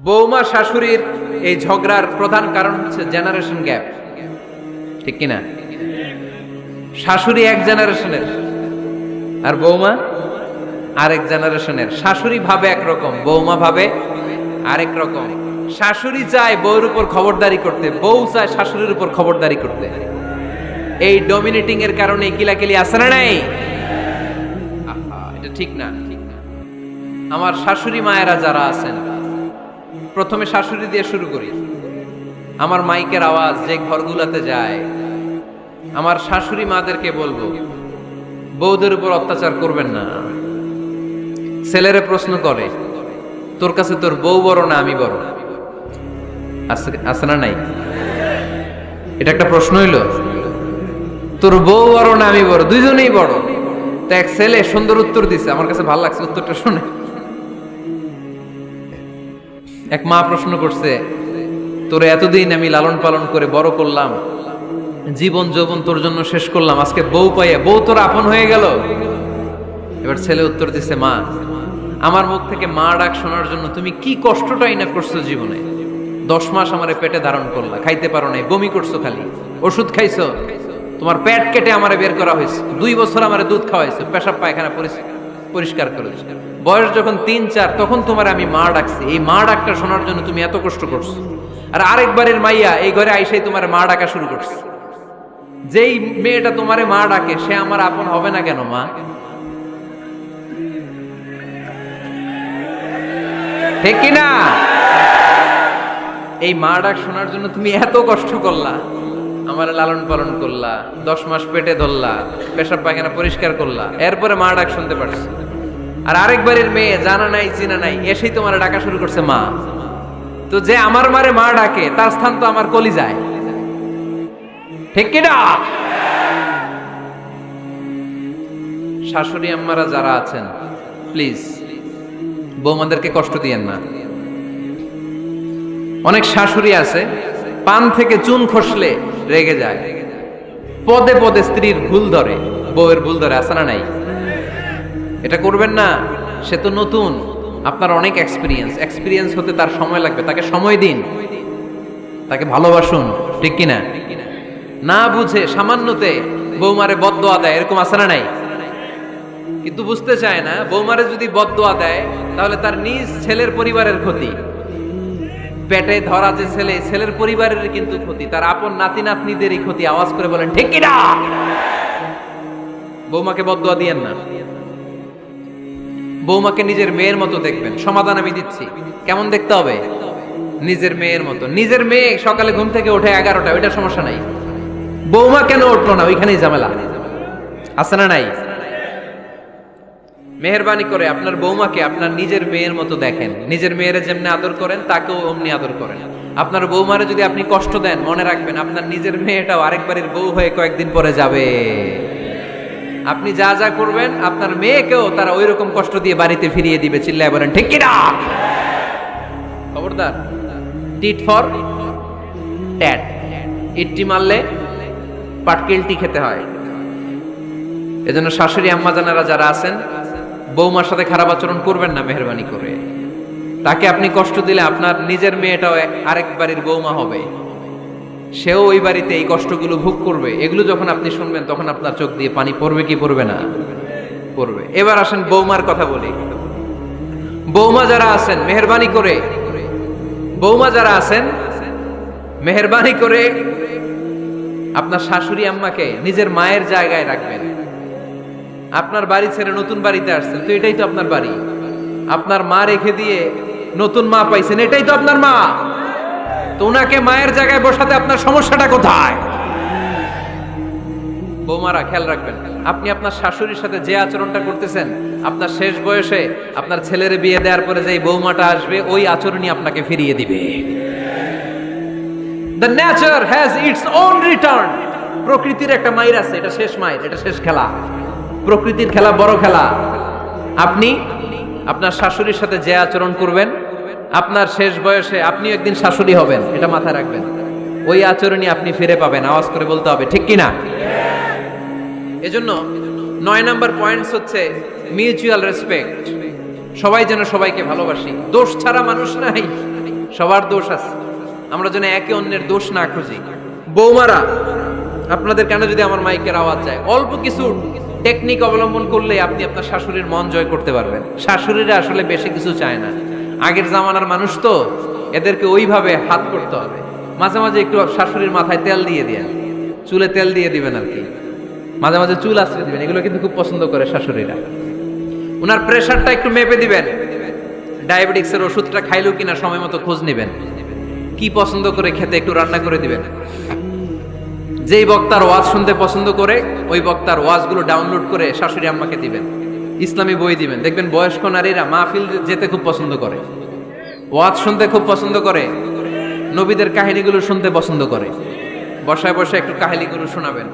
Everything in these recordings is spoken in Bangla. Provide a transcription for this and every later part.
বৌমা শাশুড়ির এই ঝগড়ার প্রধান কারণ হচ্ছে জেনারেশন গ্যাপ, ঠিক কিনা? শাশুড়ি এক জেনারেশনের আর বৌমা আরেক জেনারেশনের। শাশুড়ি ভাবে একরকম, বৌমা ভাবে আরেক রকম। শাশুড়ি চায় বউর উপর খবরদারি করতে, বউ চায় শাশুড়ির উপর খবরদারি করতে। এই ডমিনেটিং এর কারণে কিলাকিলি আছে না নাই? এটা ঠিক না। আমার শাশুড়ি মায়েরা যারা আছেন, প্রথমে শাশুড়ি দিয়ে শুরু করি। আমার মাইকের আওয়াজ যে ঘরগুলাতে যায়, আমার শাশুড়ি মাদেরকে বলবো, বউদের উপর অত্যাচার করবেন না। ছেলেরে প্রশ্ন করে, তোর কাছে তোর বউ বড় না আমি বড়? আছে না নাই? এটা একটা প্রশ্ন হইল। তোর বউ বড় না আমি বড়? দুইজনেই বড়। তো এক ছেলে সুন্দর উত্তর দিছে, আমার কাছে ভালো লাগছে উত্তরটা শুনে। এক মা প্রশ্ন করছে, তোর এতদিন আমি লালন পালন করে বড় করলাম, জীবন যৌবন তোর জন্য শেষ করলাম, আজকে বউ পাইয়া বউ তোর আপন হয়ে গেল? এবার ছেলে উত্তর দিছে, মা, আমার মুখ থেকে মা ডাক শোনার জন্য তুমি কি কষ্টটাই না করছো জীবনে। 10 মাস আমারে পেটে ধারণ করলা, খাইতে পারো নাই, বমি করছো, খালি ওষুধ খাইছো, তোমার পেট কেটে আমারে বের করা হয়েছে, 2 বছর আমারে দুধ খাওয়াইছো, পেশাব পায়খানা পরিষ্কার করেছো। বয়স যখন 3-4 তখন তোমার আমি মা ডাকছি। এই মা ডাকটা শোনার জন্য তুমি এত কষ্ট করছো। আর আরেকবারের মাইয়া এই ঘরে আইসাই তোমার মা ডাকা শুরু করছে। যেই মেয়েটা তোমারে মা ডাকে সে আমার আপন হবে না কেন মা? ঠিক কিনা? এই মা ডাক শোনার জন্য তুমি এত কষ্ট করলা, আমার লালন পালন করলা, 10 মাস পেটে ধরলা, পেশাব পায়খানা পরিষ্কার করলা, এরপরে মা ডাক শুনতে পারছো। আর আরেকবারের মেয়ে জানা নাই চিনা নাই এসেই তোমার ডাকা শুরু করছে মা। তো যে আমার মারে মা ডাকে তার স্থান তো আমার কলিজায়, ঠিক কিনা? শাশুড়ি আম্মারা যারা আছেন, প্লিজ বৌমাদেরকে কষ্ট দিয়েন না। অনেক শাশুড়ি আছে পান থেকে চুন খসলে রেগে যায়, পদে পদে স্ত্রীর ভুল ধরে, বউয়ের ভুল ধরে, আছে না নাই? এটা করবেন না। সে তো নতুন, আপনার অনেক এক্সপিরিয়েন্স হতে তার সময় লাগবে। তাকে সময় দিন, তাকে ভালোবাসুন, ঠিক কিনা? না বুঝে সামান্যতে বৌমারে বদদোয়া দেয়, এরকম আছে না নাই? কিন্তু বুঝতে চায় না, বৌমারে যদি বদদোয়া দেয় তাহলে তার নিজ ছেলের পরিবারের ক্ষতি। পেটে ধরা যে ছেলে, ছেলের পরিবারের কিন্তু ক্ষতি, তার আপন নাতি নাতনিদেরই ক্ষতি। আওয়াজ করে বলেন ঠিক কিনা? বৌমাকে বদদোয়া দিয়েন না। বৌমাকে নিজের মেয়ের মতো দেখবেন। সমাধান আমি দিচ্ছি। কেমন দেখতে হবে? নিজের মেয়ের মতো। নিজের মেয়ে সকালে ঘুম থেকে ওঠে 11টা, ওইটা সমস্যা নাই। বৌমা কেন উঠলো না, ওইখানেই ঝামেলা, আছে না নাই? মেহেরবানি করে আপনার বৌমাকে আপনার নিজের মেয়ের মতো দেখেন। নিজের মেয়েরে যেমনি আদর করেন তাকেও অমনি আদর করেন। আপনার বৌমারে যদি আপনি কষ্ট দেন, মনে রাখবেন আপনার নিজের মেয়েটাও আরেকবারের বউ হয়ে কয়েকদিন পরে যাবে। আপনি যা যা করবেন আপনার মেয়েকেও তারা ওই রকম কষ্ট দিয়ে বাড়িতে ফিরিয়ে দিবে। চিল্লায় বলেন ঠিক কিনা? খবরদার, টিট ফর ট্যাট। ইটটি মারলে পাটকেলটি খেতে হয়। এজন্য শাশুড়ি আম্মা জানারা যারা আছেন, বৌমার সাথে খারাপ আচরণ করবেন না মেহেরবানি করে। তাকে আপনি কষ্ট দিলে আপনার নিজের মেয়েটাও আরেক বাড়ির বৌমা হবে, সেও ওই বাড়িতে এই কষ্টগুলো ভোগ করবে। এগুলো যখন আপনি শুনবেন তখন আপনার চোখ দিয়ে পানি পড়বে কি পড়বে না? পড়বে। এবার আসেন বৌমার কথা বলি। বৌমা যারা আছেন মেহেরবানি করে, বৌমা যারা আছেন মেহেরবানি করে আপনার শাশুড়ি আম্মাকে নিজের মায়ের জায়গায় রাখবেন। আপনার বাড়ি ছেড়ে নতুন বাড়িতে আসছেন, তো এটাই তো আপনার বাড়ি। আপনার মা রেখে দিয়ে নতুন মা পাইছেন, এটাই তো আপনার মা। তো ওনাকে মায়ের জায়গায় বসাতে আপনার সমস্যাটা কোথায়? বৌমারা খেয়াল রাখবেন, আপনি আপনার শাশুড়ির সাথে যে আচরণটা করতেছেন, আপনার শেষ বয়সে আপনার ছেলের বিয়ে দেওয়ার পরে যে বৌমাটা আসবে ওই আচরণই আপনাকে ফিরিয়ে দিবে। The nature has its own return. প্রকৃতির একটা মাইর আছে, এটা শেষ মাইর, এটা শেষ খেলা। প্রকৃতির খেলা বড় খেলা। আপনি আপনার শাশুড়ির সাথে যে আচরণ করবেন, আপনার শেষ বয়সে আপনি একদিন শাশুড়ি হবেন, এটা মাথায় রাখবেন। ওই আচরণই আপনি ফিরে পাবেন। আওয়াজ করে বলতে হবে ঠিক কিনা? এজন্য 9 নাম্বার পয়েন্টস হচ্ছে মিউচুয়াল রেসপেক্ট। সবাই যেন সবাইকে ভালোবাসি। দোষ ছাড়া মানুষ নাই। সবার দোষ আছে, আমরা যেন একে অন্যের দোষ না খুঁজি। বৌমারা, আপনাদের কেন যদি আমার মাইকের আওয়াজ যায়, অল্প কিছু টেকনিক অবলম্বন করলে আপনি আপনার শাশুড়ির মন জয় করতে পারবেন। শাশুড়িরা আসলে বেশি কিছু চায় না, আগের জামানার মানুষ তো, এদেরকে ওইভাবে হাত করতে হবে। মাঝে মাঝে একটু শাশুড়ির মাথায় তেল দিয়ে দেন, চুলে তেল দিয়ে দিবেন আর কি, মাঝে মাঝে চুল আশ্রয় দিবেন, এগুলো কিন্তু খুব পছন্দ করে শাশুড়িরা। ওনার প্রেশারটা একটু মেপে দিবেন, ডায়াবেটিক্সের ওষুধটা খাইলো কিনা সময় মতো খোঁজ নেবেন, কি পছন্দ করে খেতে একটু রান্না করে দিবেন। যেই বক্তার ওয়াজ শুনতে পছন্দ করে ওই বক্তার ওয়াজগুলো ডাউনলোড করে শাশুড়ি আম্মাকে দিবেন, ইসলামী বই দিবেন। দেখবেন বয়স্ক নারীরা মাহফিল যেতে খুব পছন্দ করে, ওয়াজ শুনতে খুব পছন্দ করে, নবীদের কাহিনীগুলো শুনতে পছন্দ করে। বসায় বসায় একটু কাহিনীগুলো শোনাবেন।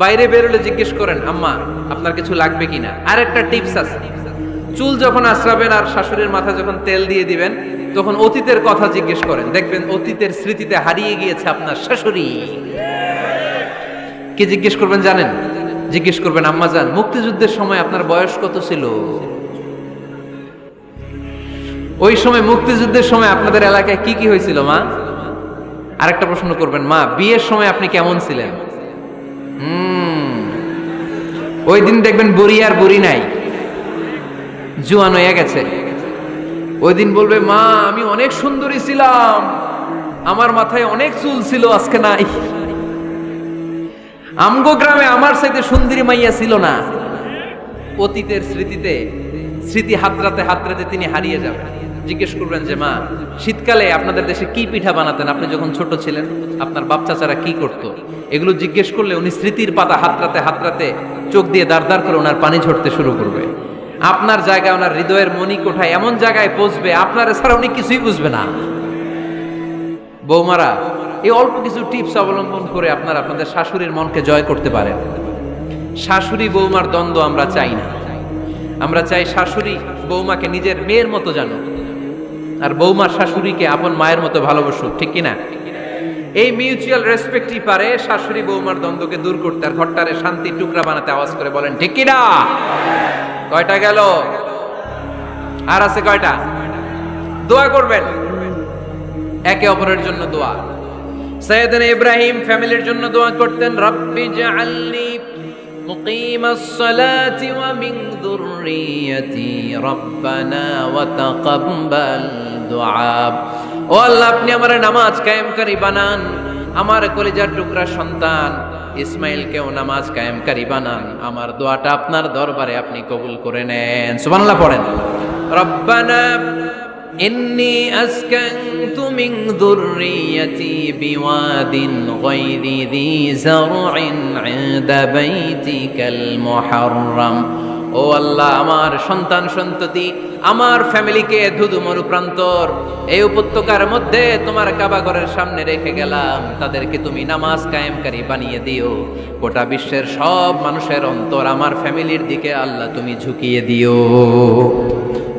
বাইরে বেরোলে জিজ্ঞেস করেন, আম্মা আপনার কিছু লাগবে কিনা। আর একটা টিপস আছে, চুল যখন আশ্রাবেন আর শাশুড়ির মাথায় যখন তেল দিয়ে দিবেন, তখন অতীতের কথা জিজ্ঞেস করেন, দেখবেন অতীতের স্মৃতিতে হারিয়ে গিয়েছে আপনার শাশুড়ি। কি জিজ্ঞেস করবেন জানেন? জিজ্ঞেস করবেন, আম্মা জান, মুক্তিযুদ্ধের সময় আপনার বয়স কত ছিল? ওই সময় মুক্তিযুদ্ধের সময় আপনাদের এলাকায় কি কি হয়েছিল মা? আরেকটা প্রশ্ন করবেন, মা বিয়ের সময় আপনি কেমন ছিলেন? ওই দিন দেখবেন বুড়ি আর বুড়ি নাই, জুয়ান হয়ে গেছে। ওই দিন বলবে, মা আমি অনেক সুন্দরী ছিলাম, আমার মাথায় অনেক চুল ছিল, আজকে নাই। আমগো গ্রামে আমার সাথে সুন্দরী মাইয়া ছিল না। অতীতের স্মৃতিতে, স্মৃতি হাতরাতে হাতরাতে তিনি হারিয়ে যাবেন। জিজ্ঞেস করবেন যে, মা শীতকালে আপনাদের দেশে কি পিঠা বানাতেন আপনি যখন ছোট ছিলেন, আপনার বাপ চাচারা কি করতো? এগুলো জিজ্ঞেস করলে উনি স্মৃতির পাতা হাতরাতে হাতরাতে চোখ দিয়ে দাঁড় দাঁড় করে ওনার পানি ঝরতে শুরু করবে। আপনার জায়গায়, ওনার হৃদয়ের মনি কোঠায় এমন জায়গায় পৌঁছবে, আপনার ছাড়া উনি কিছুই বুঝবে না। বৌমারা, এই অল্প কিছু টিপস অবলম্বন করে আপনারা আপনাদের শাশুড়ির মনকে জয় করতে পারেন। শাশুড়ি বৌমার দ্বন্দ্ব আমরা চাই না, আমরা চাই শাশুড়ি বৌমাকে নিজের মেয়ের মতো জানো, আর বৌমার শাশুড়িকে আপন মায়ের মতো ভালোবাসুক, ঠিক কিনা? এই মিউচুয়াল রেসপেক্টই পারে শাশুড়ি বৌমার দ্বন্দ্বকে দূর করতে, আর ঘরটারে শান্তির টুকরা বানাতে। আওয়াজ করে বলেন ঠিক কিনা? কয়টা গেল? আর আছে কয়টা? দোয়া করবেন একে অপরের জন্য। দোয়া, সাইয়েদনা ইব্রাহিম ফ্যামিলির জন্য দোয়া করতেন, রব্বি জাআলনি মুকিমাস সালাতি ওয়া মিন যুররিয়াতি রব্বানা ওয়া তাকাব্বাল দুআ। ও আল্লাহ, আপনি আমার নামাজ কায়েমকারী বানান, আমার কলিজার টুকরা সন্তান ইসমাইলকেও নামাজ কায়েমকারী বানান, আমার দোয়াটা আপনার দরবারে আপনি কবুল করে নেন। সুবহানাল্লাহ পড়েন। রব্বানা ইন্নী আসকানতু মিন যুররিয়াতি বিওয়াদিন গায়রি যী যারইন ইনদা বাইতিকাল মুহাররাম। ও আল্লাহ, আমার সন্তান সন্ততি, আমার ফ্যামিলিকে ধুধু মরুপ্রান্তর এই উপত্যকার মধ্যে তোমার কাবা ঘরের সামনে রেখে গেলাম, তাদেরকে তুমি নামাজ কায়েমকারী বানিয়ে দিও। গোটা বিশ্বের সব মানুষের অন্তর আমার ফ্যামিলির দিকে আল্লাহ তুমি ঝুঁকিয়ে দিও।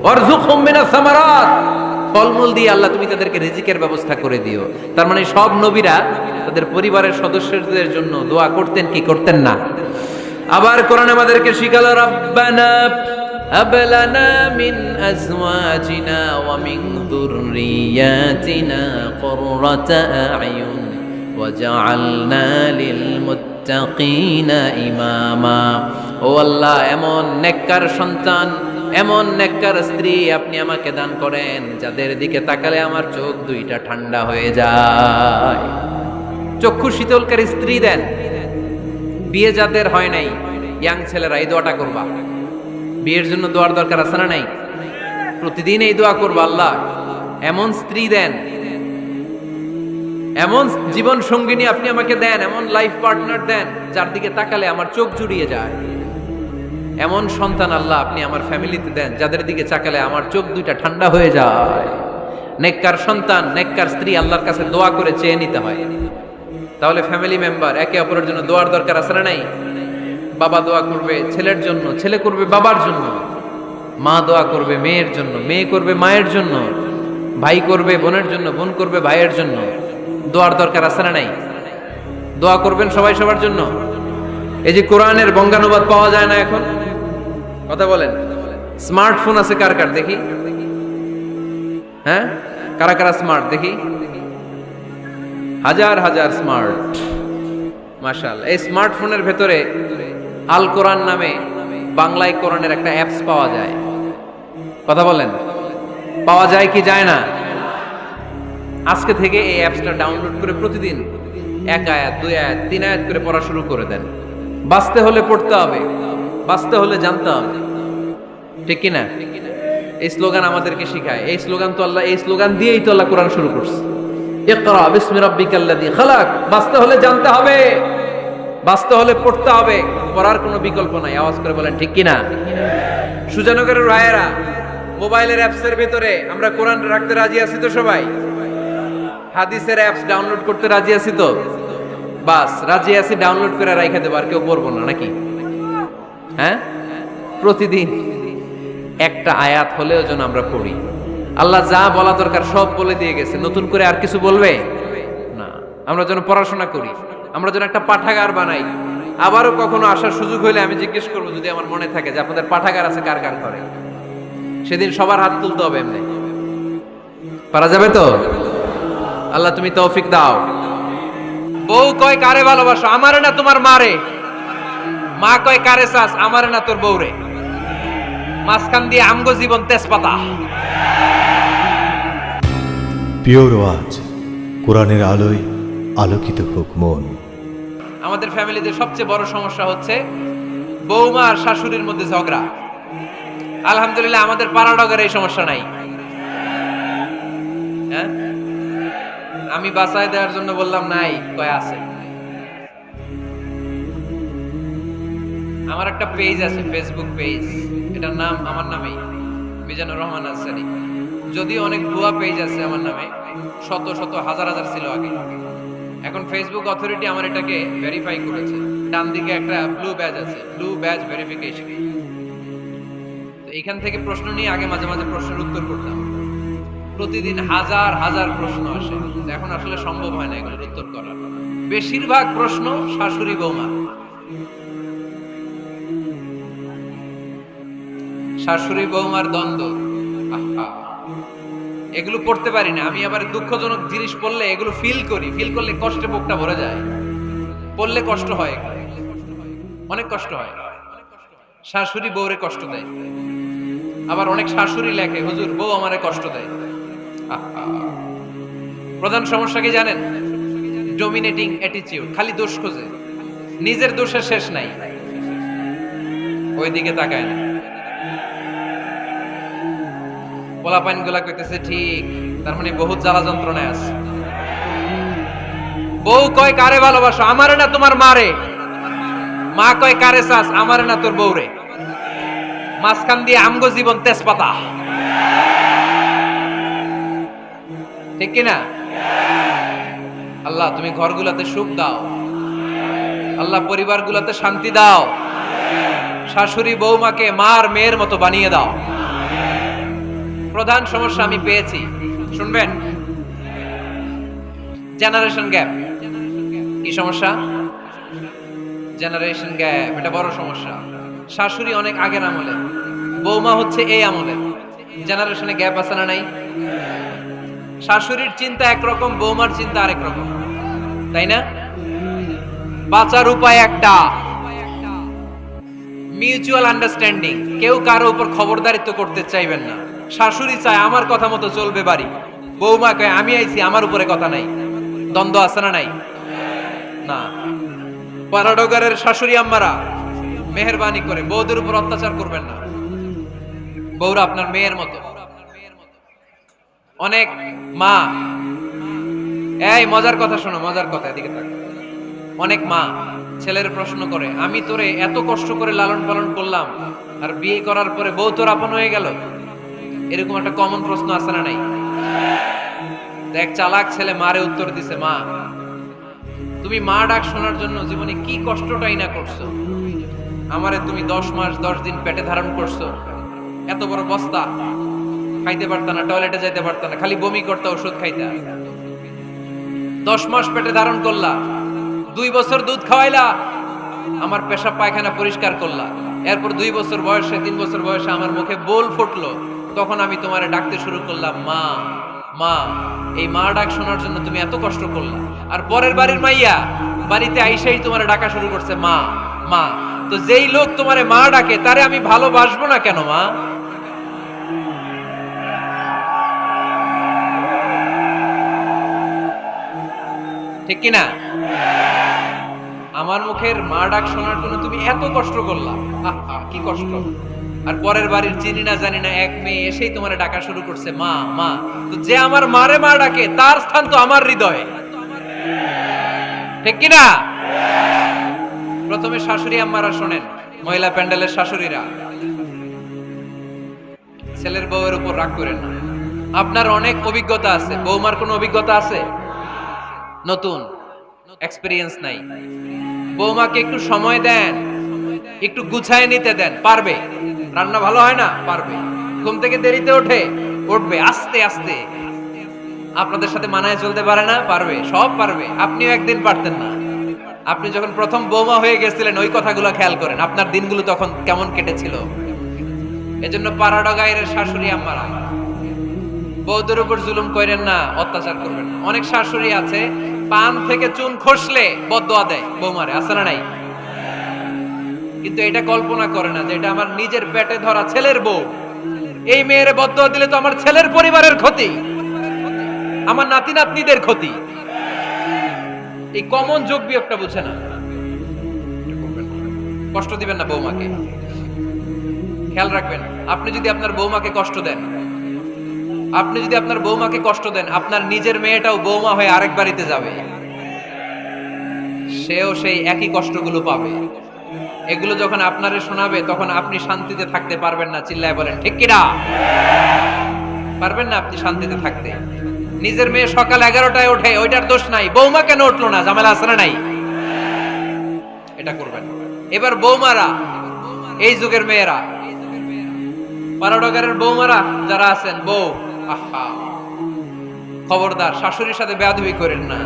ওয়ারযুকহুম মিনাস সামারাত, ফলমূল দিয়ে আল্লাহ তুমি তাদেরকে রিজিকের ব্যবস্থা করে দিও। তার মানে সব নবীরা তাদের পরিবারের সদস্যদের জন্য দোয়া করতেন কি করতেন না? আবার কোরআন আমাদেরকে শিখালো, রব্বানা হাব লানা মিন আজওয়াজিনা ওয়া মিন যুররিয়াতিনা কুররাতা আ'য়ুন ওয়াজআলনা লিল মুত্তাকিনা ইমামা। ও আল্লাহ, এমন নেককার সন্তান, এমন নেককার স্ত্রী আপনি আমাকে দান করেন যাদের দিকে তাকালে আমার চোখ দুইটা ঠান্ডা হয়ে যায়। চক্ষু শীতলকারী স্ত্রী দেন। বিয়ে যাদের হয় নাই, ইয়াং ছেলেরা এই দোয়াটা করবা। বিয়ের জন্য দোয়ার দরকার আছে না নাই? প্রতিদিন এই দোয়া করবা, আল্লাহ এমন স্ত্রী দেন, এমন জীবন সঙ্গিনী আপনি আমাকে দেন, এমন লাইফ পার্টনার দেন যার দিকে তাকালে আমার চোখ জুড়িয়ে যায়। এমন সন্তান আল্লাহ আপনি আমার ফ্যামিলিতে দেন যাদের দিকে তাকালে আমার চোখ দুইটা ঠান্ডা হয়ে যায়। নেককার সন্তান, নেককার স্ত্রী আল্লাহর কাছে দোয়া করে চেয়ে নিতে হয়। তাহলে ফ্যামিলি মেম্বার একে অপরের জন্য দোয়ার দরকার আছে না নাই? বাবা দোয়া করবে ছেলের জন্য, ছেলে করবে বাবার জন্য, মা দোয়া করবে মেয়ের জন্য, মেয়ে করবে মায়ের জন্য, ভাই করবে বোনের জন্য, বোন করবে ভাইয়ের জন্য। দোয়ার দরকার আছে না নাই? দোয়া করবেন সবাই সবার জন্য। এই যে কোরআনের বঙ্গানুবাদ পাওয়া যায় না এখন, কথা বলেন। স্মার্টফোন আছে কার কার দেখি? হ্যাঁ, কারা কারা স্মার্ট দেখি? হাজার হাজার স্মার্ট, মাশাআল্লাহ। এই স্মার্টফোনের ভেতরে আল কোরআন নামে বাংলায় কোরআনের একটা অ্যাপস পাওয়া যায়। কথা বলেন, পাওয়া যায় কি যায় না? আজকে থেকে এই অ্যাপসটা ডাউনলোড করে প্রতিদিন 1 আয়াত 2 আয়াত 3 আয়াত করে পড়া শুরু করে দেন। বাঁচতে হলে পড়তে হবে, বাঁচতে হলে জানতে হবে, ঠিক কি না? এই স্লোগান আমাদেরকে শেখায়। এই স্লোগান তো আল্লাহ, এই স্লোগান দিয়েই তো আল্লাহ কোরআন শুরু করছে। ইকরা বিসমি রাব্বিকাল্লাযী খালাক। বাঁচতে হলে জানতে হবে, বাঁচতে হলে পড়তে হবে, পড়ার কোনো বিকল্প নাই। আওয়াজ করে বলেন ঠিক কি না? সুজানগরের রায়েরা, মোবাইলের অ্যাপসের ভিতরে আমরা কোরআন রাখতে রাজি আছি তো সবাই? হাদিসের অ্যাপস ডাউনলোড করতে রাজি আছি তো? বাস রাজি আছি, ডাউনলোড করে রাইখা দেব, আর কেউ পড়বো না নাকি? হ্যাঁ, প্রতিদিন একটা আয়াত হলেও যেন আমরা পড়ি। আল্লাহ যা বলা দরকার সব বলে দিয়ে গেছে, নতুন করে আর কিছু বলবে না। আমরা যেন পড়াশোনা করি, আমরা যেন একটা পাঠাগার বানাই। আবারও কখনো আসার সুযোগ হইলে আমি জিজ্ঞেস করবো, যদি আমার মনে থাকে যে আপনাদের পাঠাগার আছে কার কার ঘরে, সেদিন সবার হাত তুলতে হবে। এমনি পারা যাবে তো? আল্লাহ তুমি তৌফিক দাও। বউ কয় কারে ভালোবাসো? আমারে না তোমার মারে। মা কয় কারে চাস? আমারে না তোর বউরে। মাঝখান দিয়ে আমগো জীবন তেজপাতা। পিওর ওয়াজ, কোরআনের আলোয় আলোকিত হোক মন। আমাদের ফ্যামিলিতে সবচেয়ে বড় সমস্যা হচ্ছে বৌমা আর শাশুড়ির মধ্যে ঝগড়া। আলহামদুলিল্লাহ আমাদের পাড়াডগের এই সমস্যা নাই। হ্যাঁ, আমি বাঁচায় দেওয়ার জন্য বললাম নাই, কয় আছে। আমার একটা পেজ আছে, ফেসবুক পেজ, এটার নাম আমার নামেই, মিজানুর রহমান আনসারী। যদিও অনেক ভুয়া পেজ আছে আমার নামে, শত শত হাজার হাজার ছিল আগে। এখন ফেসবুক অথরিটি আমার এটাকে ভেরিফাই করেছে। ডান দিকে একটা ব্লু ব্যাজ আছে, ব্লু ব্যাজ ভেরিফিকেশন। তো এখান থেকে প্রশ্ন নিয়ে আগে মাঝে মাঝে প্রশ্নের উত্তর করতাম। প্রতিদিন হাজার হাজার প্রশ্ন আসে, এখন আসলে সম্ভব হয় না এগুলোর উত্তর করা। বেশিরভাগ প্রশ্ন শাশুড়ি বৌমা, শাশুড়ি বৌমার দ্বন্দ্ব। এগুলো পড়তে পারি না আমি। আবার দুঃখজনক জিনিস পড়লে এগুলো ফিল করি, ফিল করলে কষ্টে বুকটা ভরে যায়। পড়লে কষ্ট হয়, অনেক কষ্ট হয়। শাশুড়ি বউরে কষ্ট দেয়। আবার অনেক শাশুড়ি লেখে, হুজুর বউ আমারে কষ্ট দেয়। প্রধান সমস্যা কি জানেন? ডমিনেটিং অ্যাটিটিউড, খালি দোষ খোঁজে, নিজের দোষের শেষ নাই, ওইদিকে তাকায় না। পোলাপাইন গুলা কইতেছে ঠিক, তার মানে বহুত জ্বালা যন্ত্রণায় আছে। বউ কয় কারে ভালোবাসো? আমারে না তোমার মারে। মা কয় কারে চাস? আমারে না তোর বউরে। মাঝখান দিয়ে আমগো জীবন তেজপাতা, ঠিক কিনা? আল্লাহ তুমি ঘরগুলোতে সুখ দাও, আল্লাহ পরিবারগুলোতে শান্তি দাও, শাশুড়ি বৌমাকে মার মেয়ের মতো বানিয়ে দাও। প্রধান সমস্যা আমি পেয়েছি, শুনবেন? Generation gap. কি সমস্যা? জেনারেশন গ্যাপ, এটা বড় সমস্যা। শাশুড়ি অনেক আগের আমলে, বৌমা হচ্ছে এই আমলে। জেনারেশনে গ্যাপ আছে না নাই? শাশুড়ির চিন্তা একরকম, বৌমার চিন্তা আরেক রকম, তাই না? বাঁচার উপায় একটা, মিউচুয়াল আন্ডারস্ট্যান্ডিং। কেউ কারো উপর খবরদারিত্ব করতে চাইবেন না। শাশুড়ি চায় আমার কথা মতো চলবে বাড়ি, বৌমা কয় আমি আইছি আমার উপরে কথা নাই। দ্বন্দ্ব আছে না নাই? না। পাড়াডোগারের শাশুড়ি আম্মারা মেহেরবানি করে বউদের উপর অত্যাচার করবেন না। বউরা আপনার মেয়ের মতো। অনেক মা, এই মজার কথা শোনো, মজার কথা, এদিকে তাকাও। অনেক মা ছেলের প্রশ্ন করে, আমি তোরে এত কষ্ট করে লালন পালন করলাম, আর বিয়ে করার পরে বউ তোর আপন হয়ে গেল। এরকম একটা কমন প্রশ্ন আছে না নাই? এক চালাক ছেলে মারে উত্তর দিছে, মা তুমি মা ডাক শোনার জন্য জীবনে কি কষ্টটাই না করছো। আমারে তুমি 10 মাস 10 দিন পেটে ধারণ করছো, এত বড় বস্তা, খাইতে পারতা না, টয়লেটে যাইতে পারতা না, খালি বমি করতে, ওষুধ খাইতা। 10 মাস পেটে ধারণ করলা, 2 বছর দুধ খাওয়াইলা, আমার পেশাব পায়খানা পরিষ্কার করলা। এরপর 2 বছর বয়সে, 3 বছর বয়সে আমার মুখে বোল ফুটলো, তখন আমি তোমারে ডাকতে শুরু করলাম মা। মা, এই মা ডাক শোনার জন্য তুমি এত কষ্ট করলা, আর পরের বাড়ির মাইয়া বাড়িতে আইসাই তোমার ডাকা শুরু করছে মা মা। তো যেই লোক তোমারে মা ডাকে তারে আমি ভালোবাসবো না কেন মা? ঠিক কিনা? আমার মুখের মা ডাক শোনার জন্য তুমি এত কষ্ট করলা, আহা কি কষ্ট। আর পরের বাড়ির চিনি না জানি না এক মেয়ে এসেই তোমার ডাকা শুরু করছে মা মা। তো যে আমার মারে মা ডাকে তার স্থান তো আমার হৃদয়ে, ঠিক কিনা? প্রথমে শাশুড়ি আম্মারা শোনেন, মহিলা প্যান্ডেলের শাশুড়িরা, ছেলের বউয়ের উপর রাগ করেন না। আপনার অনেক অভিজ্ঞতা আছে, বৌমার কোনো অভিজ্ঞতা আছে? নতুন এক্সপেরিয়েন্স নাই। বৌমাকে একটু সময় দেন, একটু গুছায় নিতে দেন, পারবে। রান্না ভালো হয় না, পারবে। ঘুম থেকে দেরিতে উঠবে আস্তে আস্তে। আপনাদের সাথে মানায় চলতে পারে না, পারবে, সব পারবে। আপনিও একদিন পারতেন না। আপনি যখন প্রথম বৌমা হয়ে গেছিলেন ওই কথাগুলো খেয়াল করেন, আপনার দিনগুলো তখন কেমন কেটেছিল। এজন্য পাড়াডা গায়ের শাশুড়ি আম্মারা, বউদের উপর জুলুম করেন না, অত্যাচার করবেন না। অনেক শাশুড়ি আছে পান থেকে চুন খসলে বদদোয়া দেয় বৌমারে, আছে না নাই? কিন্তু এটা কল্পনা করে না যে এটা আমার নিজের পেটে ধরা ছেলের বউ। এই মেয়ের বদদোয়া দিলে তো আমার ছেলের পরিবারের ক্ষতি, আমার নাতি নাতনিদের ক্ষতি। এই কমন যোগ বিয়োগটা বুঝে না। কষ্ট দিবেন না বৌমাকে, খেয়াল রাখবেন। আপনি যদি আপনার বৌমাকে কষ্ট দেন, আপনার নিজের মেয়েটাও বৌমা হয়ে আরেক বাড়িতে যাবে, সেও সেই একই কষ্টগুলো পাবে। এগুলো যখন আপনারে শোনাবে তখন আপনি শান্তিতে থাকতে পারবেন না। চিল্লায় বলেন ঠিক কিনা? পারবেন না আপনি শান্তিতে থাকতে। নিজের মেয়ে সকাল 11টায় ওঠে, ওইটার দোষ নাই, বৌমা কেন উঠলো না, ঝামেলা আছে না নাই? এটা করবেন। এবার বৌমারা, এই যুগের মেয়েরা, পাড়াডগারের বৌমারা যারা আছেন, বউ, আহা খবরদার শাশুড়ির সাথে বেয়াদবি করেন না,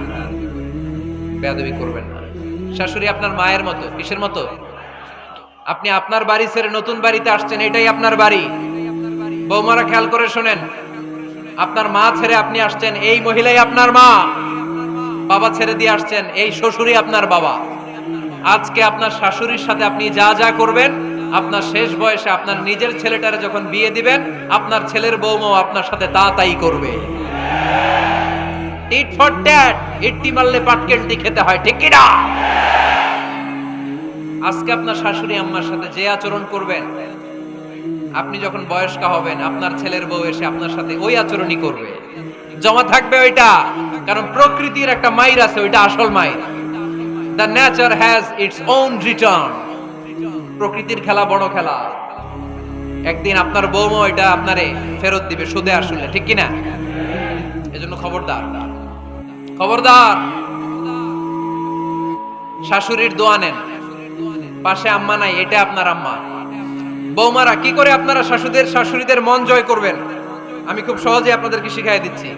বেয়াদবি করবেন না। শাশুড়ি আপনার মায়ের মতো। কিসের মতো? আপনি আপনার বাড়ি ছেড়ে নতুন বাড়িতে আসছেন, এটাই আপনার বাড়ি। বৌমারা খেয়াল করে শোনেন, আপনার মা ছেড়ে আপনি আসছেন, এই মহিলাই আপনার মা। বাবা ছেড়ে দিয়ে আসছেন, এই শ্বশুরই আপনার বাবা। আজকে আপনার শাশুড়ির সাথে আপনি যা যা করবেন, আপনার শেষ বয়সে আপনার নিজের ছেলেটারে যখন বিয়ে দিবেন, আপনার ছেলের বৌমাও আপনার সাথে তা তাই করবে। টিট ফর ট্যাট, ইট্টি মারলে পাটকেলটি খেতে হয়, ঠিক কি না? আজকে আপনার শাশুড়ি আম্মার সাথে যে আচরণ করবেন, আপনি যখন বয়স্কা হবেন আপনার ছেলের বউ এসে আপনার সাথে ওই আচরণই করবে। জমা থাকবে ওইটা, কারণ প্রকৃতির একটা মাইর আছে, ওইটা আসল মাইর। The nature has its own return. প্রকৃতির খেলা বড় খেলা। একদিন আপনার বউমা এটা আপনারে ফেরত দিবে সুদে আসলে, ঠিক কিনা? এজন্য খবরদার, খবরদার। শাশুড়ির দোয়া নেন, পাশে আম্মা নাই, এটা আপনার আম্মা। বৌমারা কি করে আপনারা শাশুড়িদের মন জয় করবেন, আমি খুব সহজে আপনাদেরকে শিখিয়ে দিচ্ছি।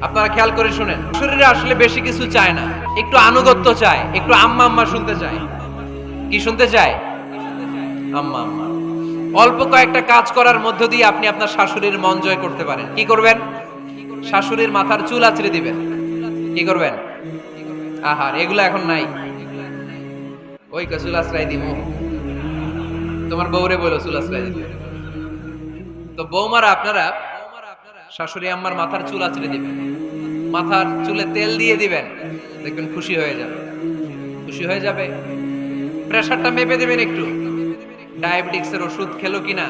আপনারা খেয়াল করে শুনেন। শাশুড়িরা আসলে বেশি কিছু চায় না, একটু আনুগত্য চায়, একটু আম্মা আম্মা শুনতে চায়। কি শুনতে চায়? আম্মা আম্মা। অল্প কয়েকটা কাজ করার মধ্য দিয়ে আপনি আপনার শাশুড়ির মন জয় করতে পারেন। কি করবেন? শাশুড়ির মাথার চুল আঁচড়ে দিবেন। কি করবেন? আহার, এগুলো এখন নাই। ওই চুল আঁচড়াই দিব, তোমার বউরে বলো চুল আঁচড়াই দিবে। তো বৌমারা আপনারা শাশুড়ি আম্মার মাথার চুল আঁচড়ে দিবেন, মাথার চুলে তেল দিয়ে দিবেন, দেখবেন খুশি হয়ে যাবে, খুশি হয়ে যাবে। প্রেসারটা মেপে দেবেন, একটু ডায়াবেটিক্সের ওষুধ খেলো কিনা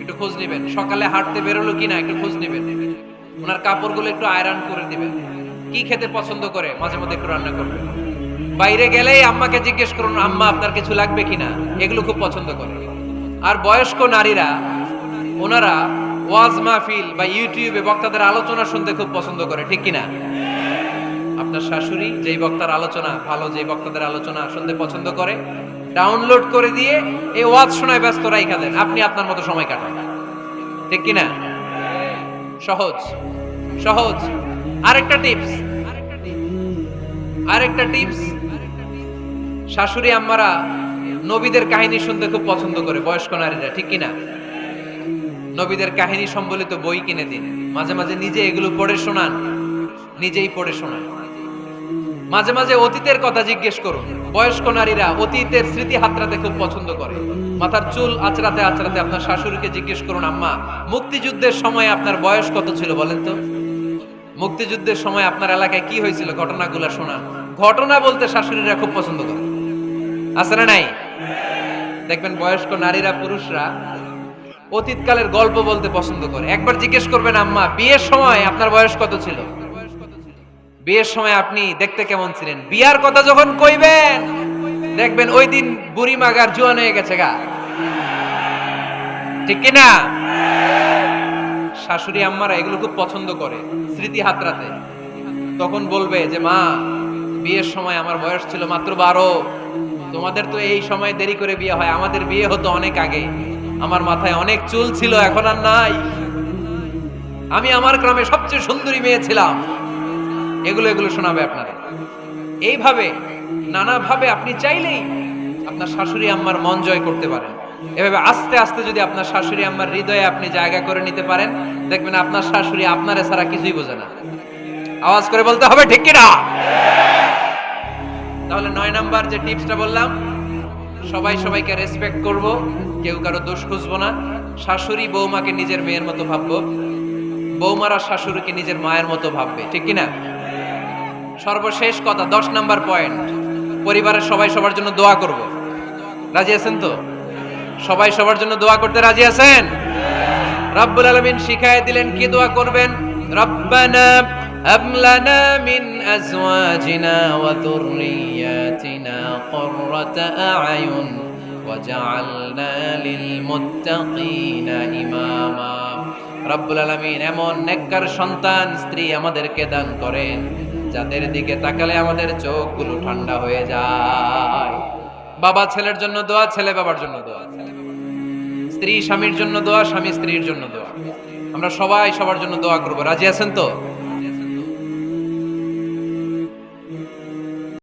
একটু খোঁজ নেবেন, সকালে হাঁটতে বেরোলো কিনা একটু খোঁজ নেবেন, ওনার কাপড়গুলো একটু আয়রন করে দিবেন। কি খেতে পছন্দ করে মাঝে মধ্যে একটু রান্না করবেন। বাইরে গেলেই আম্মাকে জিজ্ঞেস করুন, আম্মা আপনার কিছু লাগবে কিনা, এগুলো খুব পছন্দ করে। আর বয়স্ক নারীরা, ওনারা ওয়াজ মাহফিল বা ইউটিউবে বক্তাদের আলোচনা শুনতে খুব পছন্দ করে, ঠিক কিনা? আপনার শাশুড়ি যেই বক্তার আলোচনা ভালো, যেই বক্তাদের আলোচনা শুনতে পছন্দ করে, ডাউনলোড করে দিয়ে এই ওয়াজ শোনায় ব্যস্ত রাইখা দেন, আপনি আপনার মতো সময় কাটান, ঠিক কিনা? সহজ সহজ। আরেকটা টিপস, শাশুড়ি আম্মারা নবীদের কাহিনী শুনতে খুব পছন্দ করে, বয়স্ক নারীরা, ঠিক কিনা? নবীদের কাহিনী সম্বলিত বই কিনে দিন, মাঝে মাঝে নিজে এগুলো পড়ে শোনান, নিজেই পড়ে শোনান। মাঝে মাঝে অতীতের কথা জিজ্ঞেস করুন। বয়স্ক নারীরা অতীতের স্মৃতি হাতড়াতে খুব পছন্দ করে। মাথার চুল আঁচড়াতে আঁচড়াতে আপনার শাশুড়িকে জিজ্ঞেস করুন, আম্মা মুক্তিযুদ্ধের সময় আপনার বয়স কত ছিল বলেন তো? মুক্তিযুদ্ধের সময় আপনার এলাকায় কি হয়েছিল, ঘটনাগুলো শোনান। ঘটনা বলতে শাশুড়িরা খুব পছন্দ করে, আছে না নাই? দেখবেন বয়স্ক নারীরা, পুরুষরা অতীতকালের গল্প বলতে পছন্দ করে। একবার জিজ্ঞেস করবেন, আম্মা বিয়ের সময় আপনার বয়স কত ছিল? বিয়ের সময় আপনি দেখতে কেমন ছিলেন? বিয়ার কথা যখন কইবেন দেখবেন ওই দিন বুড়ি মাগার জোয়ান হয়ে গেছে গা, ঠিক কিনা? শাশুড়ি আম্মারা এগুলো খুব পছন্দ করে স্মৃতি হাতড়াতে। তখন বলবে যে মা বিয়ের সময় আমার বয়স ছিল মাত্র 12, তোমাদের তো এই সময় দেরি করে বিয়ে হয়, আমাদের বিয়ে হতো অনেক আগে, আমার মাথায় অনেক চুল ছিল এখন আর নাই, আমি আমার গ্রামে সবচেয়ে সুন্দরী মেয়ে ছিলাম। এগুলো শোনাবে আপনারা। এইভাবে নানাভাবে আপনি চাইলেই আপনার শাশুড়ি আম্মার মন জয় করতে পারেন। এভাবে আস্তে আস্তে যদি আপনার শাশুড়ি আম্মার হৃদয়ে আপনি জায়গা করে নিতে পারেন, দেখবেন আপনার শাশুড়ি আপনার ছাড়া কিছুই বোঝে না। আওয়াজ করে বলতে হবে ঠিক কি না? তাহলে 9 নাম্বার যে টিপসটা বললাম, সবাই সবাইকে রেসপেক্ট করব, কেউ কারো দোষ খুঁজবো না। শাশুড়ি বৌমাকে নিজের মেয়ের মতো ভাববো, বৌমারা শাশুড়িকে নিজের মায়ের মতো ভাববে, ঠিক কি না? সর্বশেষ কথা, 10 নাম্বার পয়েন্ট, পরিবারের সবাই সবার জন্য দোয়া করব। রাজি আছেন তো? সবাই সবার জন্য দোয়া করতে রাজি আছেন? রব্বুল আলামিন শিখায় দিলেন কি দোয়া করবেন। রব্বানা হাব লানা মিন আজওয়াজিনা ওয়া যুররিয়াতিনা কুররাতা আ'য়ুন ওয়াজআলনা লিল মুত্তাকিনা ইমামা। রব্বুল আলামিন এমন নেককার সন্তান স্ত্রী আমাদেরকে দান করেন যাদের দিকে তাকালে আমাদের চোখগুলো ঠান্ডা হয়ে যায়। বাবা ছেলের জন্য দোয়া, ছেলে বাবার জন্য দোয়া, স্ত্রী স্বামীর জন্য দোয়া, স্বামী স্ত্রীর জন্য দোয়া। আমরা সবাই সবার জন্য দোয়া করব। রাজি আছেন তো?